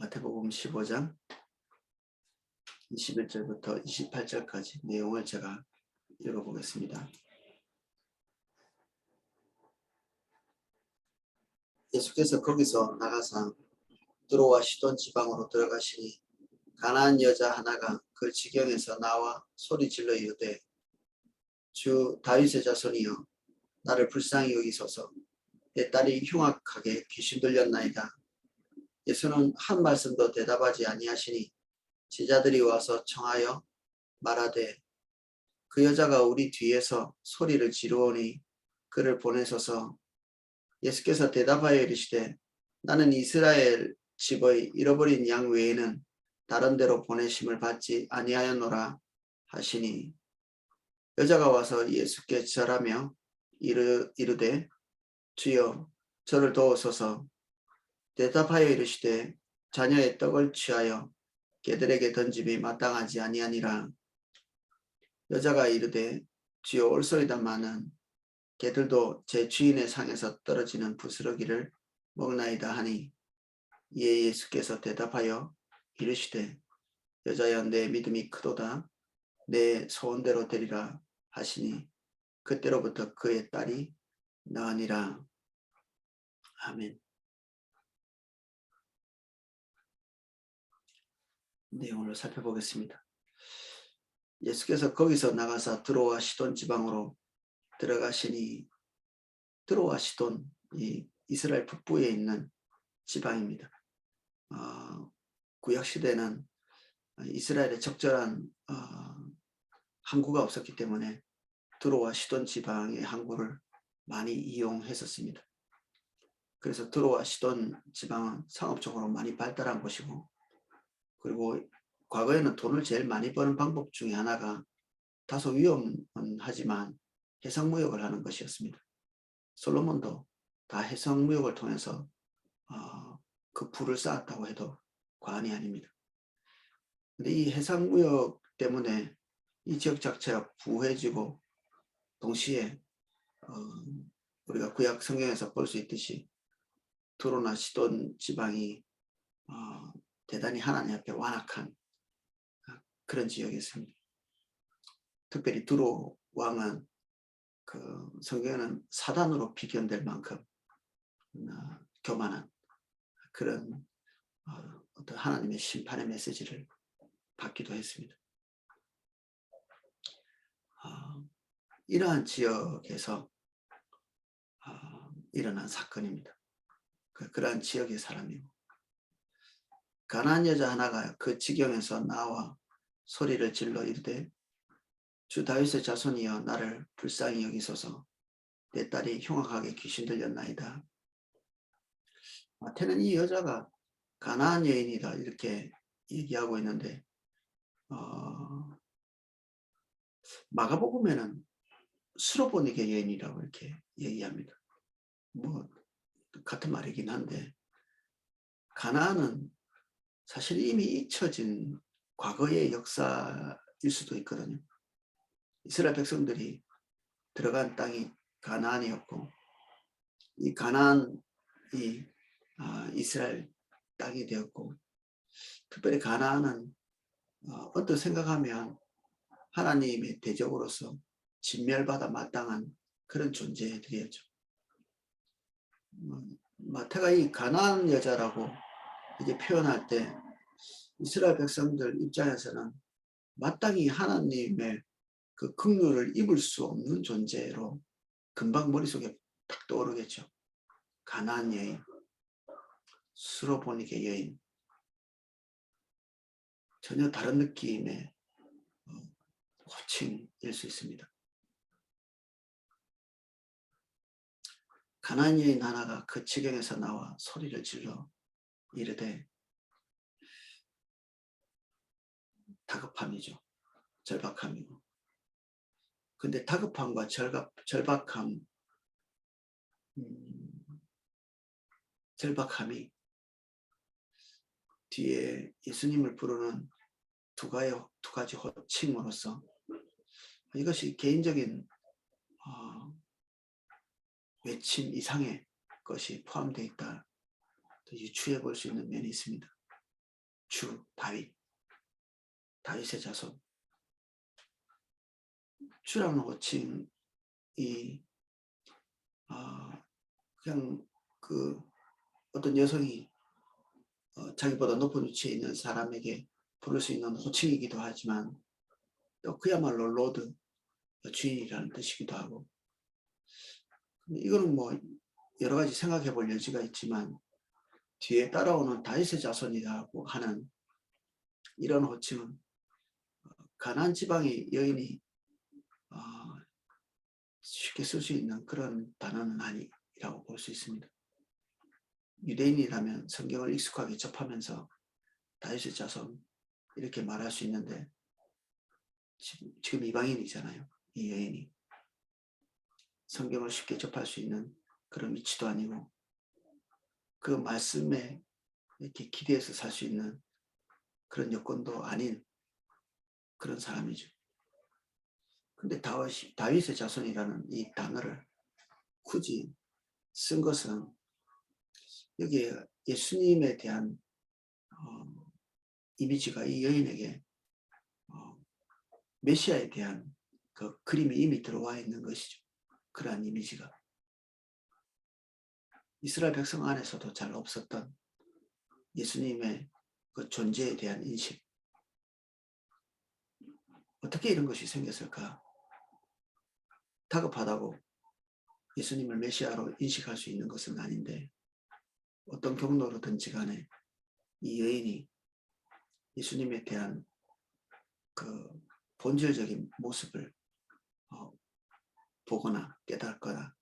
마태복음 15장 21절부터 28절까지 내용을 제가 읽어보겠습니다. 예수께서 거기서 나가사 두로와 시돈 지방으로 들어가시니 가나안 여자 하나가 그 지경에서 나와 소리질러 이르되 주 다윗의 자손이여 나를 불쌍히 여기소서. 내 딸이 흉악하게 귀신 들렸나이다. 예수는 한 말씀도 대답하지 아니하시니 제자들이 와서 청하여 말하되 그 여자가 우리 뒤에서 소리를 지르오니 그를 보내소서. 예수께서 대답하여 이르시되 나는 이스라엘 집의 잃어버린 양 외에는 다른 데로 보내심을 받지 아니하였노라 하시니 여자가 와서 예수께 절하며 이르되 주여 저를 도우소서. 대답하여 이르시되 자녀의 떡을 취하여 개들에게 던짐이 마땅하지 아니하니라. 여자가 이르되 주여 올소이다마는 개들도 제 주인의 상에서 떨어지는 부스러기를 먹나이다 하니 이에 예수께서 대답하여 이르시되 여자여 내 믿음이 크도다. 내 소원대로 되리라 하시니 그때로부터 그의 딸이 나으니라. 아멘. 내용을 살펴보겠습니다. 예수께서 거기서 나가사 두로와 시돈 지방으로 들어가시니 두로와 시돈이 이스라엘 북부에 있는 지방입니다. 구약시대는 이스라엘에 적절한 항구가 없었기 때문에 두로와 시돈 지방의 항구를 많이 이용했었습니다. 그래서 두로와 시돈 지방은 상업적으로 많이 발달한 곳이고, 그리고 과거에는 돈을 제일 많이 버는 방법 중에 하나가 다소 위험하지만 해상무역을 하는 것이었습니다. 솔로몬도 다 해상무역을 통해서 그 부를 쌓았다고 해도 과언이 아닙니다. 근데 이 해상무역 때문에 이 지역 자체가 부해지고 동시에 우리가 구약 성경에서 볼 수 있듯이 두로나 시돈 지방이 대단히 하나님 앞에 완악한 그런 지역이었습니다. 특별히 두로 왕은 그 성경에는 사단으로 비견될 만큼 교만한 그런 어떤 하나님의 심판의 메시지를 받기도 했습니다. 이러한 지역에서 일어난 사건입니다. 그러한 지역의 사람이고, 가나안 여자 하나가 그 지경에서 나와 소리를 질러 이르되 주 다윗의 자손이여 나를 불쌍히 여기소서. 내 딸이 흉악하게 귀신 들렸나이다. 마태는 이 여자가 가나안 여인이다 이렇게 얘기하고 있는데 마가복음에는 수로보니게 여인이라고 이렇게 얘기합니다. 뭐 같은 말이긴 한데, 가나안은 사실 이미 잊혀진 과거의 역사일 수도 있거든요. 이스라엘 백성들이 들어간 땅이 가나안이었고, 이 가나안이 이스라엘 땅이 되었고, 특별히 가나안은 언뜻 생각하면 하나님의 대적으로서 진멸받아 마땅한 그런 존재들이었죠. 마태가 이 가나안 여자라고 이제 표현할 때 이스라엘 백성들 입장에서는 마땅히 하나님의 그 긍휼을 입을 수 없는 존재로 금방 머릿속에 딱 떠오르겠죠. 가나안 여인, 수로보니게 여인, 전혀 다른 느낌의 호칭일 수 있습니다. 가나안 여인 하나가 그 지경에서 나와 소리를 질러 이르되, 다급함이죠. 절박함이고. 근데 다급함과 절박함이 뒤에 예수님을 부르는 두 가지 호칭으로서 이것이 개인적인 외침 이상의 것이 포함되어 있다, 유추해 볼 수 있는 면이 있습니다. 주 다윗의 자손. 주라는 호칭이 그냥 그 어떤 여성이 자기보다 높은 위치에 있는 사람에게 부를 수 있는 호칭이기도 하지만 또 그야말로 로드, 주인이라는 뜻이기도 하고, 이거는 뭐 여러 가지 생각해 볼 여지가 있지만 뒤에 따라오는 다윗의 자손이라고 하는 이런 호칭은 가나안 지방의 여인이 쉽게 쓸 수 있는 그런 단어는 아니라고 볼 수 있습니다. 유대인이라면 성경을 익숙하게 접하면서 다윗의 자손 이렇게 말할 수 있는데 지금 이방인이잖아요. 이 여인이 성경을 쉽게 접할 수 있는 그런 위치도 아니고 그 말씀에 이렇게 기대해서 살 수 있는 그런 여건도 아닌 그런 사람이죠. 근데 다윗의 자손이라는 이 단어를 굳이 쓴 것은 여기에 예수님에 대한 이미지가 이 여인에게 메시아에 대한 그 그림이 이미 들어와 있는 것이죠. 그러한 이미지가 이스라엘 백성 안에서도 잘 없었던 예수님의 그 존재에 대한 인식. 어떻게 이런 것이 생겼을까? 다급하다고 예수님을 메시아로 인식할 수 있는 것은 아닌데 어떤 경로로든지 간에 이 여인이 예수님에 대한 그 본질적인 모습을 보거나 깨닫거나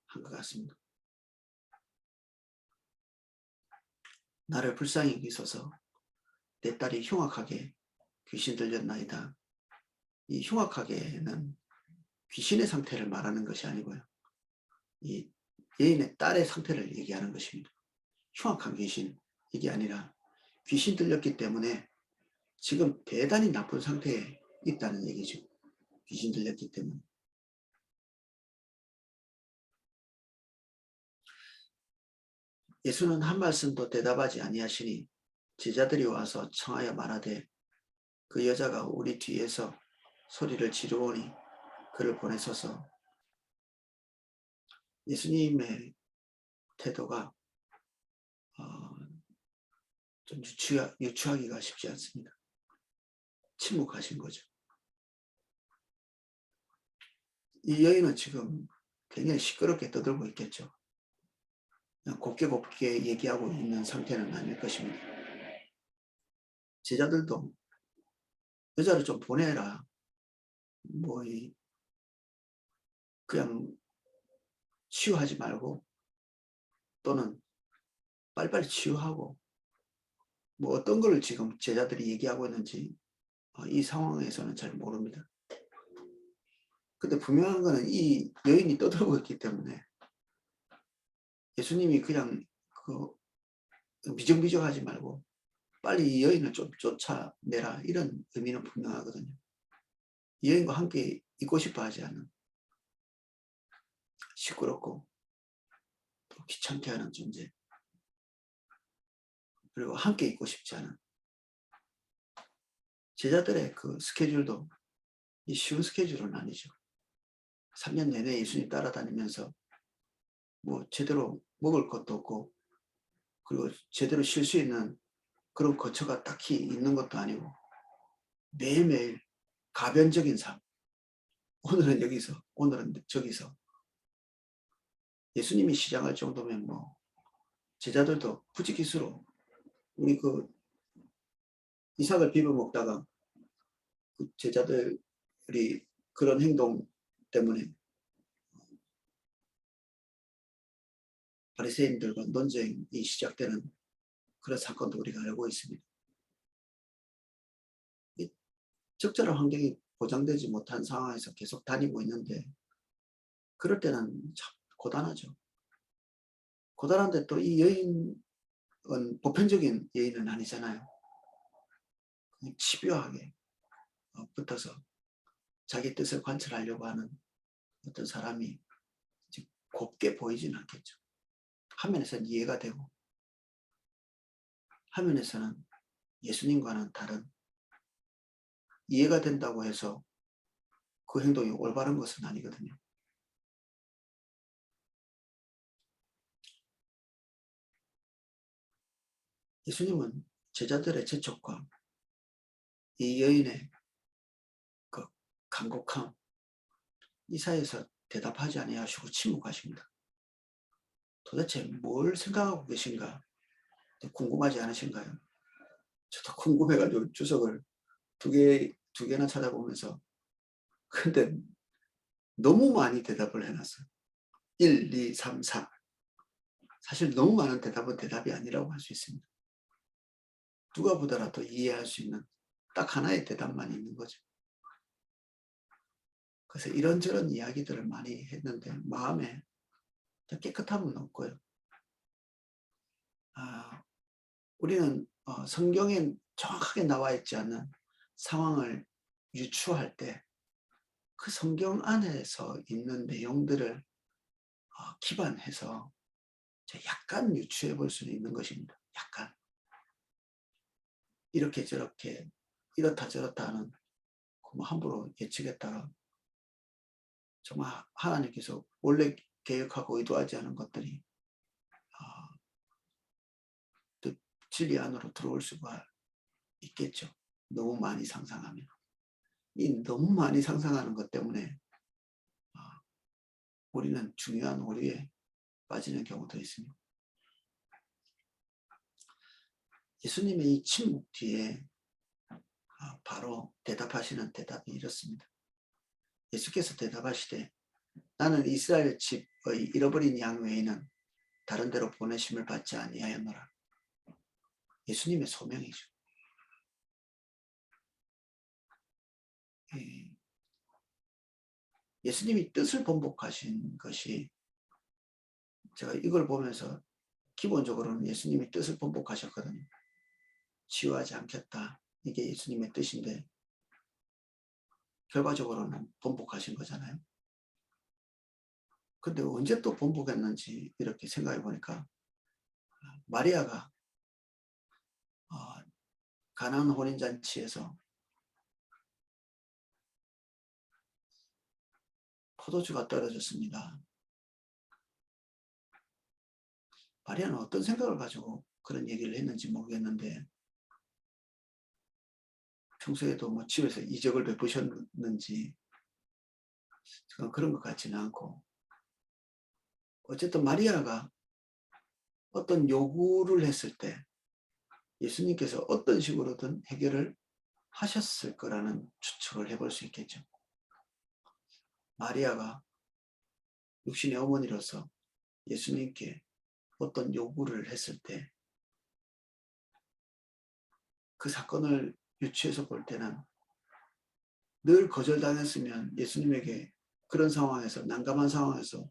한 것 같습니다. 나를 불쌍히 여기소서 내 딸이 흉악하게 귀신 들렸나이다. 이 흉악하게는 귀신의 상태를 말하는 것이 아니고요. 이 여인의 딸의 상태를 얘기하는 것입니다. 흉악한 귀신, 이게 아니라 귀신 들렸기 때문에 지금 대단히 나쁜 상태에 있다는 얘기죠. 귀신 들렸기 때문에. 예수는 한 말씀도 대답하지 아니하시니 제자들이 와서 청하여 말하되 그 여자가 우리 뒤에서 소리를 지르오니 그를 보내소서. 예수님의 태도가 좀 유추하기가 쉽지 않습니다. 침묵하신 거죠. 이 여인은 지금 굉장히 시끄럽게 떠들고 있겠죠. 그냥 곱게 얘기하고 있는 상태는 아닐 것입니다. 제자들도 여자를 좀 보내라. 뭐 그냥 치유하지 말고 또는 빨리빨리 치유하고 뭐 어떤 걸 지금 제자들이 얘기하고 있는지 이 상황에서는 잘 모릅니다. 근데 분명한 거는 이 여인이 떠들고 있기 때문에 예수님이 그냥 미적미적하지 말고 빨리 이 여인을 좀 쫓아내라 이런 의미는 분명하거든요. 이 여인과 함께 있고 싶어 하지 않은 시끄럽고 또 귀찮게 하는 존재, 그리고 함께 있고 싶지 않은 제자들의 그 스케줄도 이 쉬운 스케줄은 아니죠. 3년 내내 예수님 따라다니면서 뭐 제대로 먹을 것도 없고 그리고 제대로 쉴 수 있는 그런 거처가 딱히 있는 것도 아니고 매일매일 가변적인 삶. 오늘은 여기서 오늘은 저기서. 예수님이 시장할 정도면 뭐 제자들도 부지기수로 우리 그 이삭을 비벼 먹다가 그 제자들이 그런 행동 때문에 바리새인들과 논쟁이 시작되는 그런 사건도 우리가 알고 있습니다. 적절한 환경이 보장되지 못한 상황에서 계속 다니고 있는데 그럴 때는 참 고단하죠. 고단한데 또 이 여인은 보편적인 여인은 아니잖아요. 집요하게 붙어서 자기 뜻을 관철하려고 하는 어떤 사람이 곱게 보이지는 않겠죠. 한 면에서는 이해가 되고 한 면에서는 예수님과는 다른, 이해가 된다고 해서 그 행동이 올바른 것은 아니거든요. 예수님은 제자들의 재촉과 이 여인의 그 간곡함, 이 사이에서 대답하지 아니하시고 침묵하십니다. 도대체 뭘 생각하고 계신가 궁금하지 않으신가요? 저도 궁금해가지고 주석을 두 개나 찾아보면서, 근데 너무 많이 대답을 해놨어요. 1, 2, 3, 4. 사실 너무 많은 대답은 대답이 아니라고 할 수 있습니다. 누가 보더라도 이해할 수 있는 딱 하나의 대답만 있는 거죠. 그래서 이런저런 이야기들을 많이 했는데 마음에 깨끗함은 없고요. 우리는 성경에 정확하게 나와 있지 않은 상황을 유추할 때 그 성경 안에서 있는 내용들을 기반해서 약간 유추해 볼 수는 있는 것입니다. 약간. 이렇게 저렇게 이렇다 저렇다 하는 뭐 함부로 예측했다가 정말 하나님께서 원래 계획하고 의도하지 않은 것들이 또 진리 안으로 들어올 수가 있겠죠. 너무 많이 상상하면. 이 너무 많이 상상하는 것 때문에 우리는 중요한 오류에 빠지는 경우도 있습니다. 예수님의 이 침묵 뒤에 바로 대답하시는 대답이 이렇습니다. 예수께서 대답하시되 나는 이스라엘 집의 잃어버린 양 외에는 다른 데로 보내심을 받지 아니하였노라. 예수님의 소명이죠. 예수님이 뜻을 번복하신 것이, 제가 이걸 보면서 기본적으로는 예수님이 뜻을 번복하셨거든요. 치유하지 않겠다. 이게 예수님의 뜻인데 결과적으로는 번복하신 거잖아요. 근데 언제 또 번복했는지 이렇게 생각해 보니까 마리아가 가나안 혼인잔치에서 포도주가 떨어졌습니다. 마리아는 어떤 생각을 가지고 그런 얘기를 했는지 모르겠는데 평소에도 뭐 집에서 이적을 베푸셨는지 그런 것 같지는 않고, 어쨌든 마리아가 어떤 요구를 했을 때 예수님께서 어떤 식으로든 해결을 하셨을 거라는 추측을 해볼 수 있겠죠. 마리아가 육신의 어머니로서 예수님께 어떤 요구를 했을 때 그 사건을 유추해서 볼 때는 늘 거절당했으면 예수님에게 그런 상황에서, 난감한 상황에서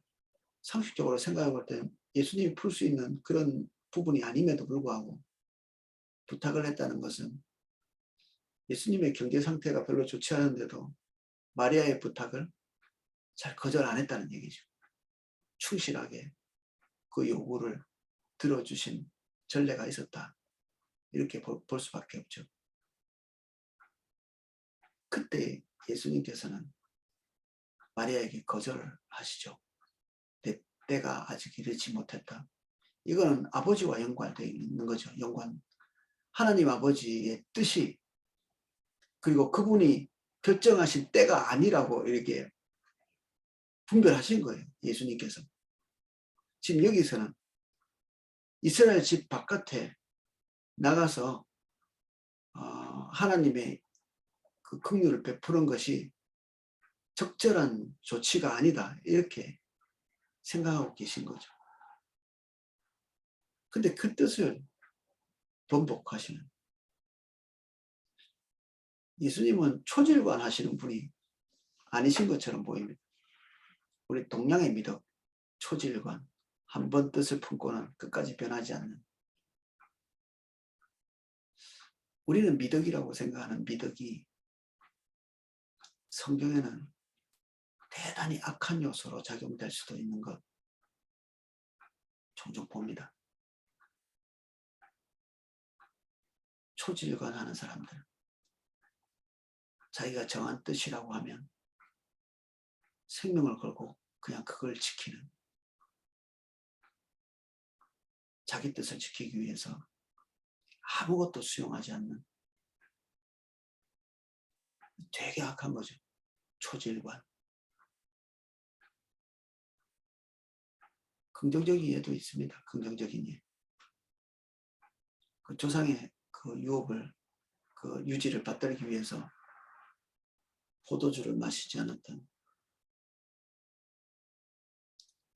상식적으로 생각해 볼 때 예수님이 풀 수 있는 그런 부분이 아님에도 불구하고 부탁을 했다는 것은 예수님의 경제 상태가 별로 좋지 않은데도 마리아의 부탁을 잘 거절 안 했다는 얘기죠. 충실하게 그 요구를 들어주신 전례가 있었다. 이렇게 볼 수밖에 없죠. 그때 예수님께서는 마리아에게 거절을 하시죠. 내 때가 아직 이르지 못했다. 이거는 아버지와 연관되어 있는 거죠. 연관. 하나님 아버지의 뜻이, 그리고 그분이 결정하신 때가 아니라고 이렇게 분별하신 거예요. 예수님께서. 지금 여기서는 이스라엘 집 바깥에 나가서 하나님의 그 긍휼을 베푸는 것이 적절한 조치가 아니다. 이렇게 생각하고 계신 거죠. 근데 그 뜻을 번복하시는, 예수님은 초질관 하시는 분이 아니신 것처럼 보입니다. 우리 동양의 미덕, 초질관, 한 번 뜻을 품고는 끝까지 변하지 않는, 우리는 미덕이라고 생각하는 미덕이 성경에는 대단히 악한 요소로 작용될 수도 있는 것 종종 봅니다. 초질관하는 사람들, 자기가 정한 뜻이라고 하면 생명을 걸고 그냥 그걸 지키는, 자기 뜻을 지키기 위해서 아무것도 수용하지 않는, 되게 악한 거죠. 초질관. 긍정적인 예도 있습니다. 긍정적인 예. 그 조상의 그 유업을, 그 유지를 받들기 위해서 포도주를 마시지 않았던,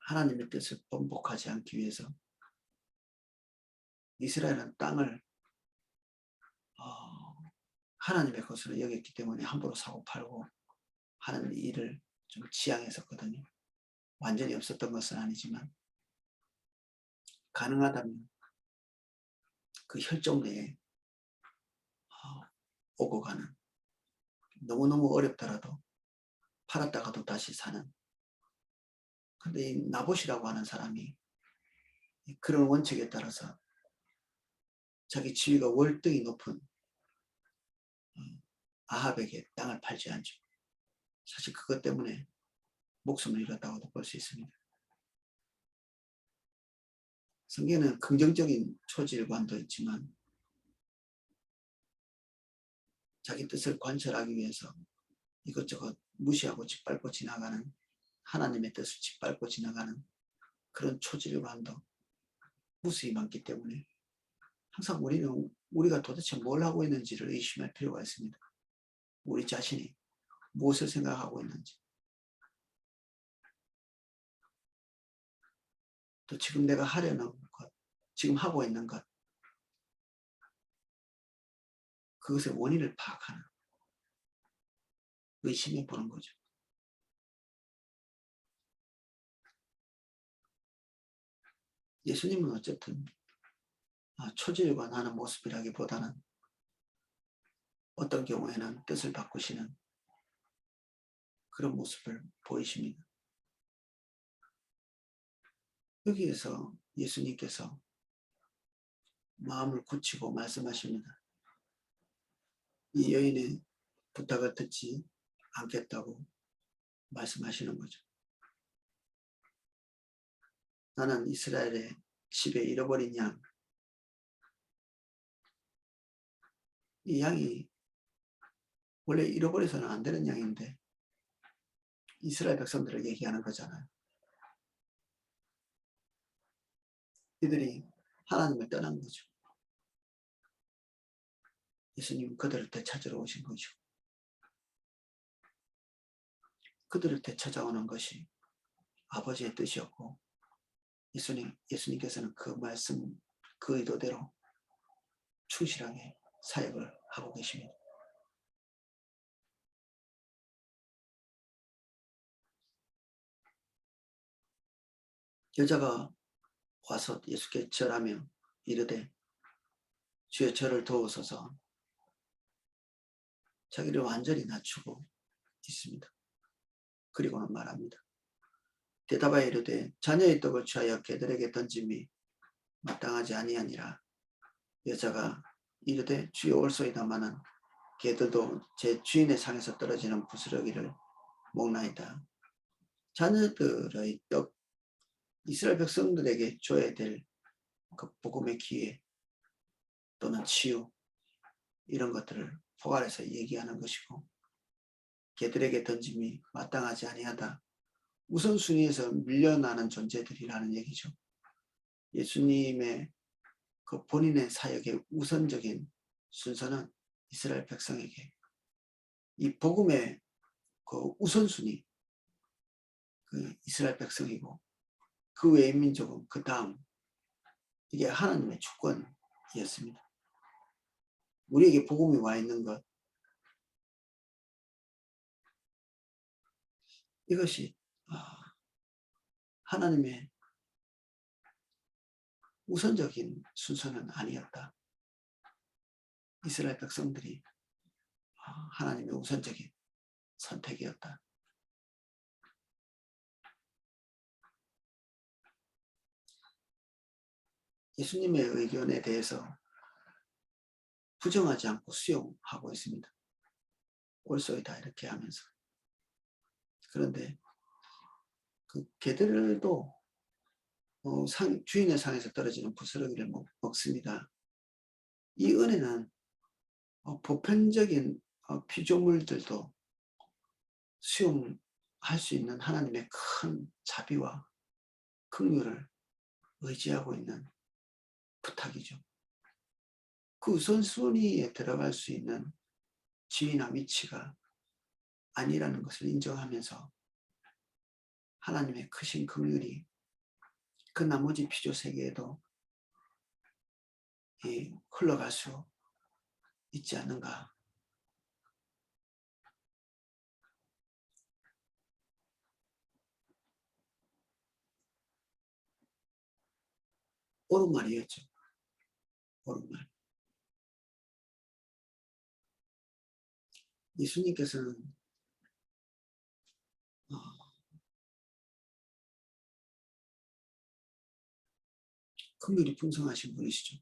하나님의 뜻을 번복하지 않기 위해서 이스라엘은 땅을 하나님의 것으로 여겼기 때문에 함부로 사고 팔고 하는 일을 좀 지양했었거든요. 완전히 없었던 것은 아니지만 가능하다면 그 혈족 내에 오고 가는, 너무너무 어렵더라도 팔았다가도 다시 사는. 근데 이 나봇이라고 하는 사람이 그런 원칙에 따라서 자기 지위가 월등히 높은 아합에게 땅을 팔지 않죠. 사실 그것 때문에 목숨을 잃었다고도 볼 수 있습니다. 성경에는 긍정적인 초질관도 있지만 자기 뜻을 관철하기 위해서 이것저것 무시하고 짓밟고 지나가는, 하나님의 뜻을 짓밟고 지나가는 그런 초질관도 무수히 많기 때문에 항상 우리가 도대체 뭘 하고 있는지를 의심할 필요가 있습니다. 우리 자신이 무엇을 생각하고 있는지, 또 지금 내가 하려는 것, 지금 하고 있는 것, 그것의 원인을 파악하는, 의심해 보는 거죠. 예수님은 어쨌든 초질관하는 모습이라기보다는 어떤 경우에는 뜻을 바꾸시는 그런 모습을 보이십니다. 여기에서 예수님께서 마음을 굳히고 말씀하십니다. 이 여인의 부탁을 듣지 않겠다고 말씀하시는 거죠. 나는 이스라엘의 집에 잃어버린 양, 이 양이 원래 잃어버려서는 안 되는 양인데 이스라엘 백성들을 얘기하는 거잖아요. 이들이 하나님을 떠난 거죠. 예수님은 그들을 되찾으러 오신 거죠. 그들을 되찾아오는 것이 아버지의 뜻이었고 예수님께서는 그 말씀, 그 의도대로 충실하게 사역을 하고 계십니다. 여자가 와서 예수께 절하며 이르되 주여 저를 도우소서, 자기를 완전히 낮추고 있습니다. 그리고는 말합니다. 대답하여 이르되 자녀의 떡을 취하여 개들에게 던짐이 마땅하지 아니하니라. 여자가 이르되 주여 옳소이다마는 개들도 제 주인의 상에서 떨어지는 부스러기를 먹나이다. 자녀들의 떡, 이스라엘 백성들에게 줘야 될 그 복음의 기회 또는 치유, 이런 것들을 포괄해서 얘기하는 것이고, 개들에게 던짐이 마땅하지 아니하다. 우선순위에서 밀려나는 존재들이라는 얘기죠. 예수님의 그 본인의 사역의 우선적인 순서는 이스라엘 백성에게, 이 복음의 그 우선순위, 그 이스라엘 백성이고 그 외의 민족은 그 다음, 이게 하나님의 주권이었습니다. 우리에게 복음이 와 있는 것, 이것이 하나님의 우선적인 순서는 아니었다. 이스라엘 백성들이 하나님의 우선적인 선택이었다. 예수님의 의견에 대해서 부정하지 않고 수용하고 있습니다. 꼴소이다 이렇게 하면서. 그런데 그 개들도 주인의 상에서 떨어지는 부스러기를 먹습니다. 이 은혜는 보편적인 피조물들도 수용할 수 있는 하나님의 큰 자비와 긍휼을 의지하고 있는 부탁이죠. 그 우선순위에 들어갈 수 있는 지위나 위치가 아니라는 것을 인정하면서 하나님의 크신 긍휼이 그 나머지 피조 세계에도 흘러갈 수 있지 않는가. 옳은 말이었죠. 옳은 말. 예수님께서는 긍휼이 풍성하신 분이시죠.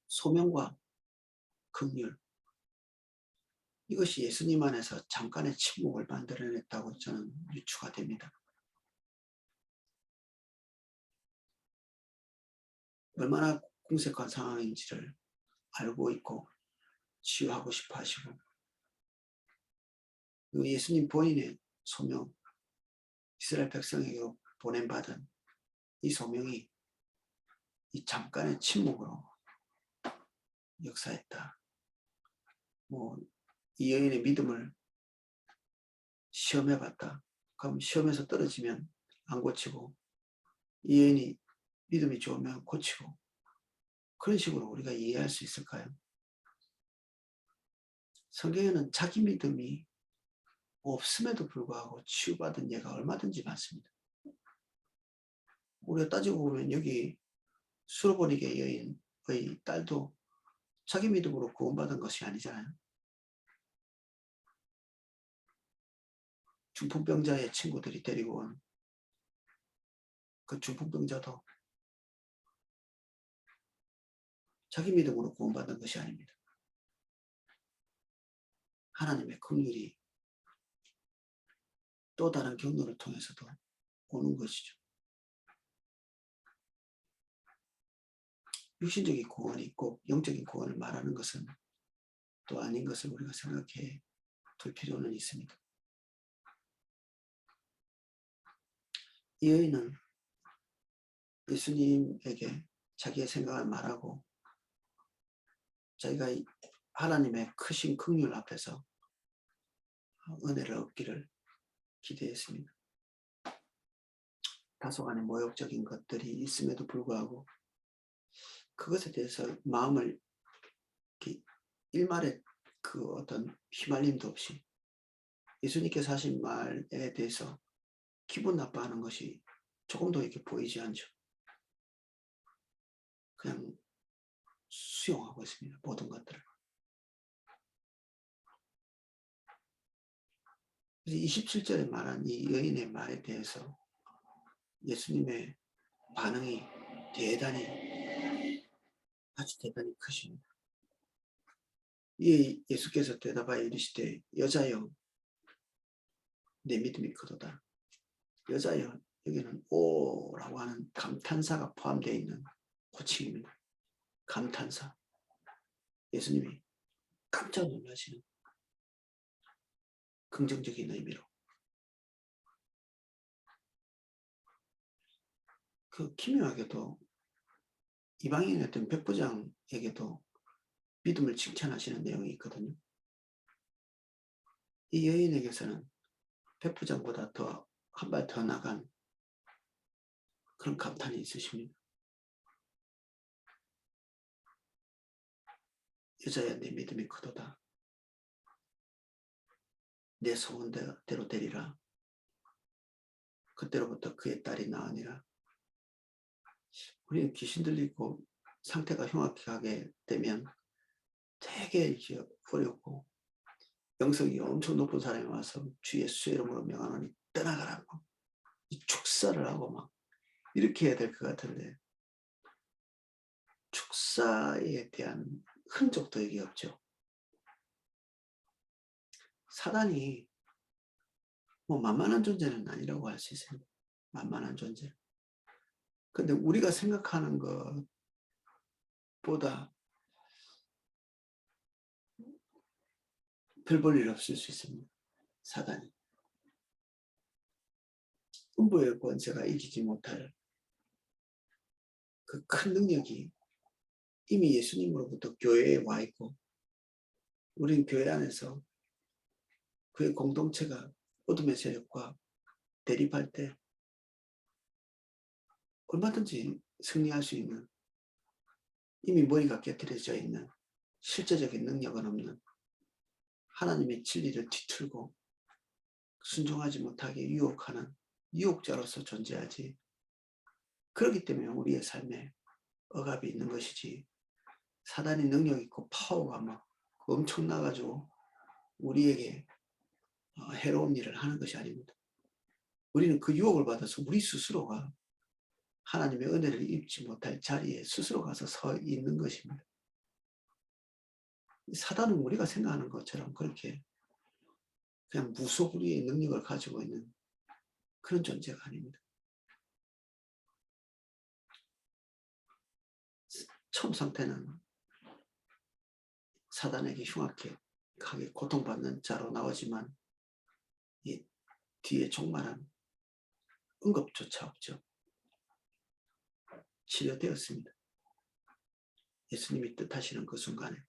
소명과 긍휼, 이것이 예수님 안에서 잠깐의 침묵을 만들어냈다고 저는 유추가 됩니다. 얼마나 궁색한 상황인지를 알고 있고 치유하고 싶어 하시고, 예수님 본인의 소명, 이스라엘 백성에게 보냄받은 이 소명이 이 잠깐의 침묵으로 역사했다. 이 여인의 믿음을 시험해봤다. 그럼 시험에서 떨어지면 안 고치고, 이 여인이 믿음이 좋으면 고치고, 그런 식으로 우리가 이해할 수 있을까요? 성경에는 자기 믿음이 없음에도 불구하고 치유받은 예가 얼마든지 많습니다. 우리가 따지고 보면 여기 수로보니게 여인의 딸도 자기 믿음으로 구원받은 것이 아니잖아요. 중풍병자의 친구들이 데리고 온 그 중풍병자도 자기 믿음으로 구원받은 것이 아닙니다. 하나님의 긍휼이 또 다른 경로를 통해서도 오는 것이죠. 육신적인 구원이 꼭 영적인 구원을 말하는 것은 또 아닌 것을 우리가 생각해 둘 필요는 있습니다. 이 여인은 예수님에게 자기의 생각을 말하고 자기가 하나님의 크신 긍휼 앞에서 은혜를 얻기를 기대했습니다. 다소간의 모욕적인 것들이 있음에도 불구하고 그것에 대해서 마음을 일말의 그 어떤 휘말림도 없이 예수님께서 하신 말에 대해서 기분 나빠하는 것이 조금도 이렇게 보이지 않죠. 그냥 수용하고 있습니다. 모든 것들을. 27절에 말한 이 여인의 말에 대해서 예수님의 반응이 아주 대단히 크십니다. 예수께서 대답하여 이르시되 여자여 내 믿음이 크도다. 여자여, 여기는 오라고 하는 감탄사가 포함되어 있는 호칭입니다. 감탄사. 예수님이 깜짝 놀라시는 긍정적인 의미로. 그 기묘하게도 이방인이었던 백부장에게도 믿음을 칭찬하시는 내용이 있거든요. 이 여인에게서는 백부장보다 더 한 발 더 나간 그런 감탄이 있으십니다. 여자야 내 믿음이 크도다. 내 소원대로 되리라. 그때로부터 그의 딸이 나으니라. 우리는 귀신 들리고 상태가 흉악하게 되면 되게 이제 어렵고 영성이 엄청 높은 사람이 와서 주 예수의 이름으로 명하노니 떠나가라고 축사를 하고 막 이렇게 해야 될 것 같은데 축사에 대한 흔적도 여기 없죠. 사단이 뭐 만만한 존재는 아니라고 할 수 있습니다. 만만한 존재. 근데 우리가 생각하는 것보다 별 볼 일 없을 수 있습니다. 사단이. 음부의 권세가 이기지 못할 그 큰 능력이 이미 예수님으로부터 교회에 와 있고, 우린 교회 안에서 그의 공동체가 어둠의 세력과 대립할 때 얼마든지 승리할 수 있는, 이미 머리가 깨트려져 있는 실제적인 능력은 없는, 하나님의 진리를 뒤틀고 순종하지 못하게 유혹하는 유혹자로서 존재하지, 그렇기 때문에 우리의 삶에 억압이 있는 것이지, 사단이 능력 있고 파워가 막 엄청나가지고 우리에게 해로운 일을 하는 것이 아닙니다. 우리는 그 유혹을 받아서 우리 스스로가 하나님의 은혜를 입지 못할 자리에 스스로 가서 서 있는 것입니다. 사단은 우리가 생각하는 것처럼 그렇게 그냥 무소불위의 능력을 가지고 있는 그런 존재가 아닙니다. 처음 상태는 사단에게 흉악하게 고통받는 자로 나오지만, 이 뒤에 종말은 응급조차 없죠. 치료되었습니다. 예수님이 뜻하시는 그 순간에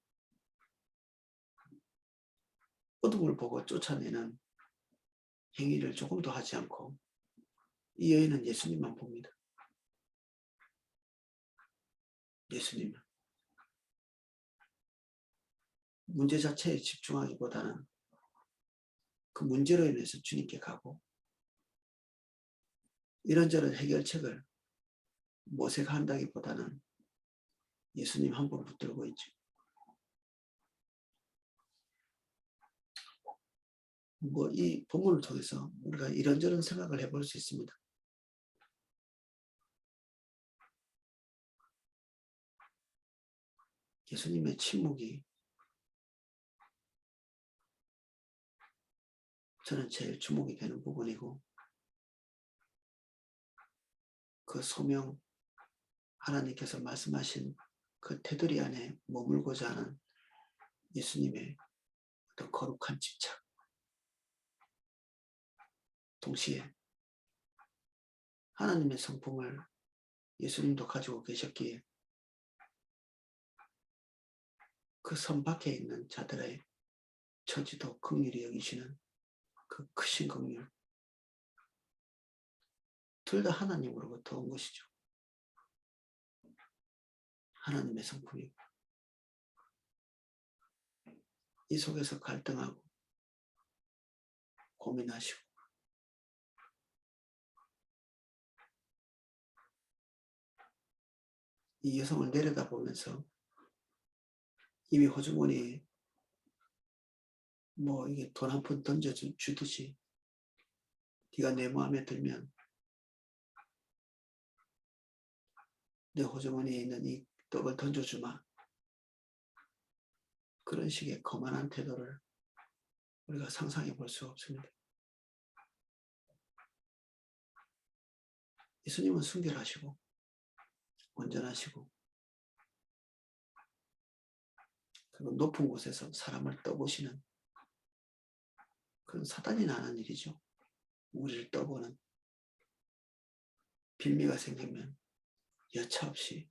어둠을 보고 쫓아내는 행위를 조금도 하지 않고 이 여인은 예수님만 봅니다. 예수님은. 문제 자체에 집중하기보다는 그 문제로 인해서 주님께 가고, 이런저런 해결책을 모색한다기보다는 예수님 한 분 붙들고 있죠. 이 본문을 통해서 우리가 이런저런 생각을 해볼 수 있습니다. 예수님의 침묵이 저는 제일 주목이 되는 부분이고, 그 소명, 하나님께서 말씀하신 그 테두리 안에 머물고자 하는 예수님의 어떤 거룩한 집착, 동시에 하나님의 성품을 예수님도 가지고 계셨기에 그 선 밖에 있는 자들의 처지도 긍휼히 여기시는 그 크신 긍휼, 둘 다 하나님으로부터 온 것이죠. 하나님의 성품이고, 이 속에서 갈등하고 고민하시고, 이 여성을 내려다보면서 이미 호주머니에 이게 돈 한 푼 던져주듯이, 네가 내 마음에 들면 내 호주머니에 있는 이 떡을 던져주마, 그런 식의 거만한 태도를 우리가 상상해 볼 수 없습니다. 예수님은 순결하시고 온전하시고, 그리고 높은 곳에서 사람을 떠보시는, 그런 사단이 나는 일이죠. 우리를 떠보는, 빌미가 생기면 여차없이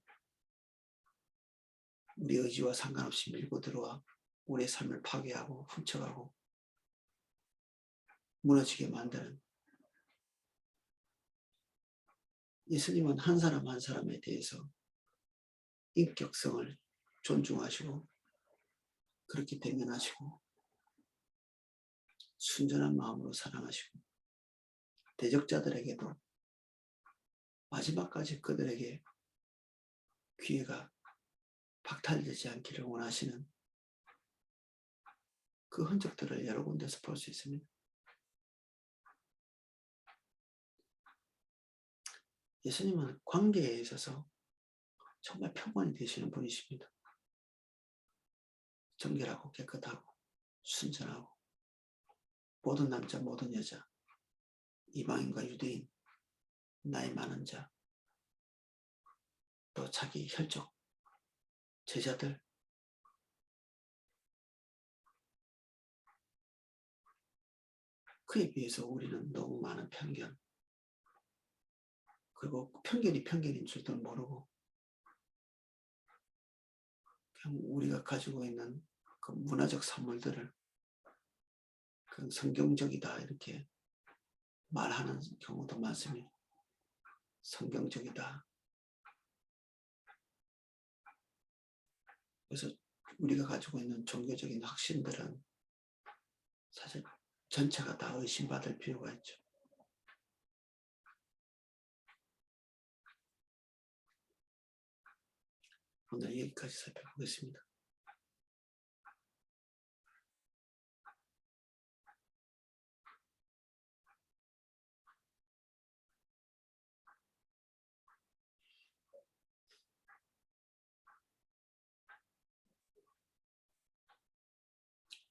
우리 의지와 상관없이 밀고 들어와 우리의 삶을 파괴하고 훔쳐가고 무너지게 만드는, 예수님은 한 사람 한 사람에 대해서 인격성을 존중하시고 그렇게 대면하시고 순전한 마음으로 사랑하시고, 대적자들에게도 마지막까지 그들에게 기회가 박탈되지 않기를 원하시는 그 흔적들을 여러 군데서 볼 수 있습니다. 예수님은 관계에 있어서 정말 평안이 되시는 분이십니다. 정결하고 깨끗하고 순전하고 모든 남자 모든 여자, 이방인과 유대인, 나이 많은 자, 또 자기 혈족 제자들, 그에 비해서 우리는 너무 많은 편견, 그리고 편견이 편견인 줄도 모르고 그냥 우리가 가지고 있는 그 문화적 산물들을 그 성경적이다 이렇게 말하는 경우도 많습니다. 성경적이다. 그래서 우리가 가지고 있는 종교적인 확신들은 사실 전체가 다 의심받을 필요가 있죠. 오늘 여기까지 살펴보겠습니다.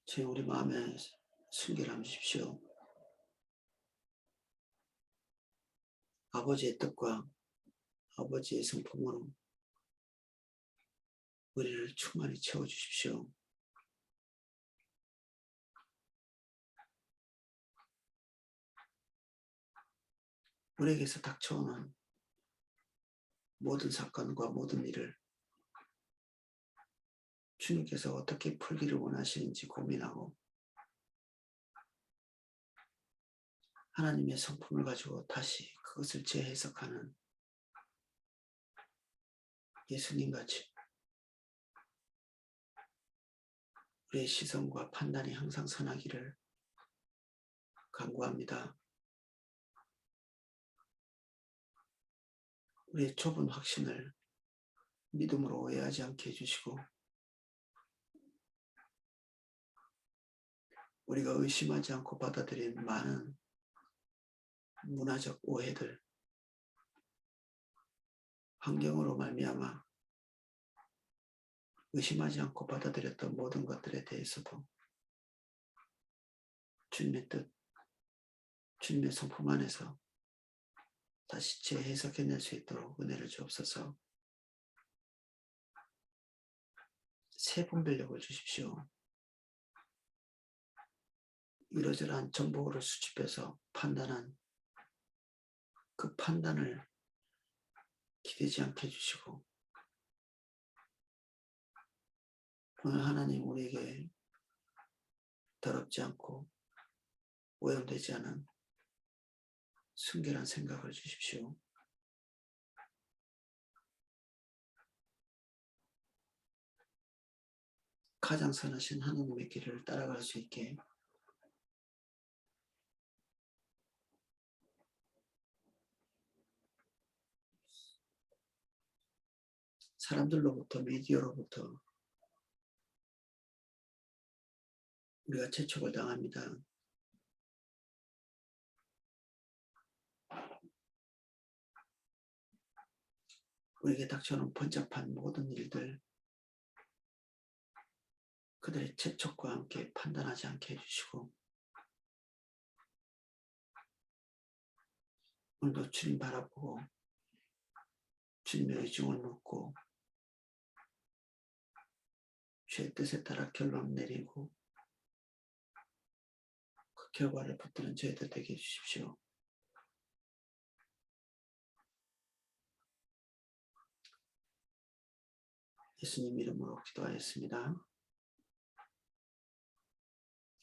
주님 우리 마음에 순결함 주십시오. 아버지의 뜻과 아버지의 성품으로 우리를 충만히 채워주십시오. 우리에게서 닥쳐오는 모든 사건과 모든 일을 주님께서 어떻게 풀기를 원하시는지 고민하고 하나님의 성품을 가지고 다시 그것을 재해석하는 예수님같이 우리의 시선과 판단이 항상 선하기를 간구합니다. 우리의 좁은 확신을 믿음으로 오해하지 않게 해주시고 우리가 의심하지 않고 받아들인 많은 문화적 오해들, 환경으로 말미암아 의심하지 않고 받아들였던 모든 것들에 대해서도 주님의 뜻, 주님의 성품 안에서 다시 재해석해낼 수 있도록 은혜를 주옵소서. 새 분별력을 주십시오. 이러저러한 정보를 수집해서 판단한 그 판단을 기대지 않게 해주시고 오늘 하나님 우리에게 더럽지 않고 오염되지 않은 순결한 생각을 주십시오. 가장 선하신 하나님의 길을 따라갈 수 있게 사람들로부터 미디어로부터 우리가 재촉을 당합니다. 우리에게 닥쳐오는 번잡한 모든 일들 그들의 재촉과 함께 판단하지 않게 해주시고 오늘도 주님 바라보고 주님의 의중을 묻고 주의 뜻에 따라 결론 내리고 그 결과를 붙드는 저희들 되게 해주십시오. 예수님 이름으로 기도하였습니다.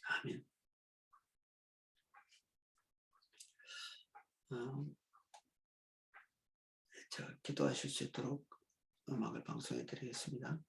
아멘. 자, 기도하실 수 있도록 음악을 방송해 드리겠습니다.